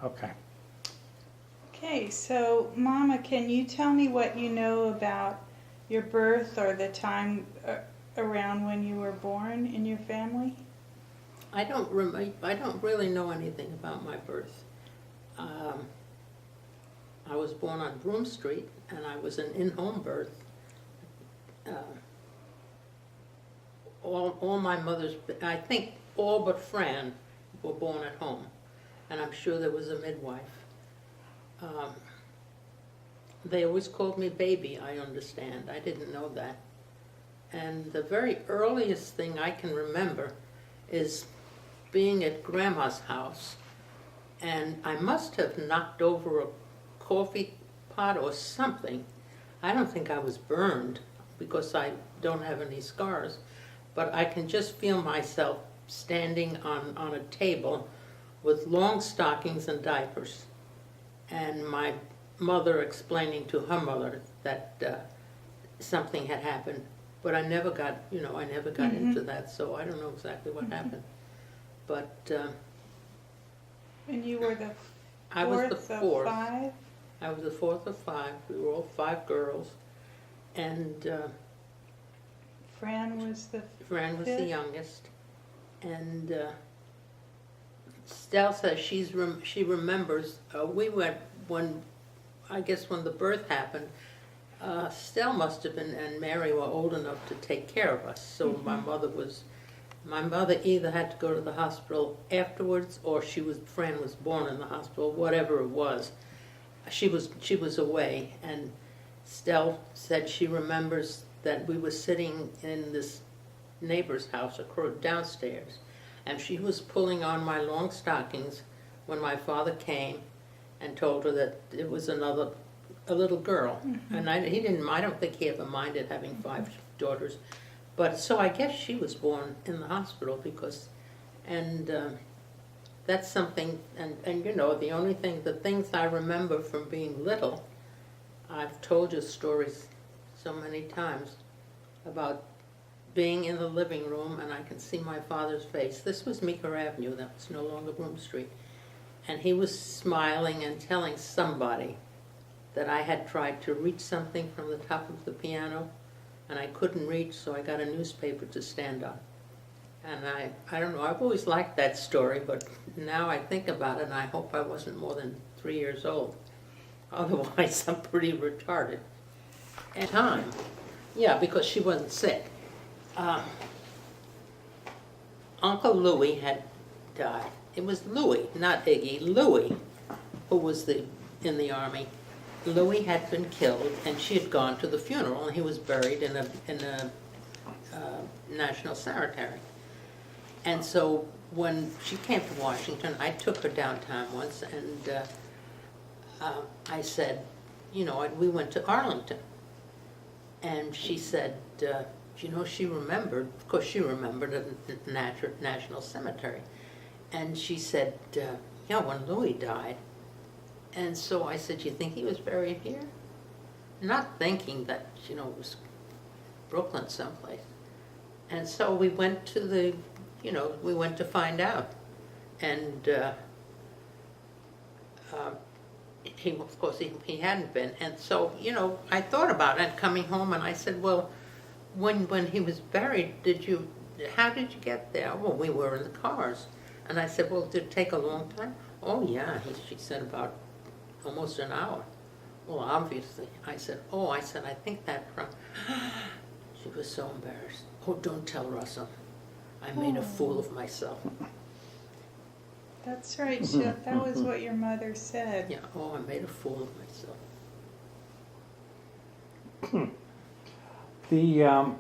Okay. Okay, so Mama, can you tell me what you know about your birth or the time around when you were born in your family? I don't really know anything about my birth. I was born on Broome Street, and I was an in-home birth. All my mother's, I think all but Fran were born at home, and I'm sure there was a midwife. They always called me baby, I understand. I didn't know that. And the very earliest thing I can remember is being at Grandma's house, and I must have knocked over a coffee pot or something. I don't think I was burned because I don't have any scars, but I can just feel myself standing on a table with long stockings and diapers, and my mother explaining to her mother that something had happened. But I never got, into that, so I don't know exactly what happened. But And you were the I was the fourth of fourth. five? I was the fourth of five. We were all five girls, and Fran was the Fran was fifth? the youngest. And Stell says she remembers. We went when the birth happened. Stell must have been and Mary were old enough to take care of us. So my mother either had to go to the hospital afterwards, or Fran was born in the hospital. Whatever it was, she was away. And Stell said she remembers that we were sitting in this neighbor's house downstairs, and she was pulling on my long stockings when my father came and told her that it was a little girl. And I don't think he ever minded having five daughters. But so I guess she was born in the hospital that's something, and the things I remember from being little, I've told you stories so many times about being in the living room, and I can see my father's face. This was Meeker Avenue, that was no longer Broome Street. And he was smiling and telling somebody that I had tried to reach something from the top of the piano, and I couldn't reach, so I got a newspaper to stand on. And I don't know, I've always liked that story, but now I think about it, and I hope I wasn't more than 3 years old. Otherwise, I'm pretty retarded. At time, yeah, because she wasn't sick. Uncle Louis had died. It was Louis, not Iggy, Louis, who was in the Army. Louis had been killed, and she had gone to the funeral, and he was buried in a national cemetery. And so when she came to Washington, I took her downtown once, and I said, we went to Arlington. And she said, she remembered, of course she remembered a national cemetery. And she said, when Louis died. And so I said, you think he was buried here? Not thinking that, it was Brooklyn someplace. And so we went to we went to find out. And of course, he hadn't been. And so, I thought about it coming home, and I said, well, when he was buried, how did you get there? Well, we were in the cars. And I said, well, did it take a long time? Oh, yeah, she said about almost an hour. Well, obviously. I said, I think that from... She was so embarrassed. Oh, don't tell Russell. I made a fool of myself. That's right, that was what your mother said. Yeah, I made a fool of myself. The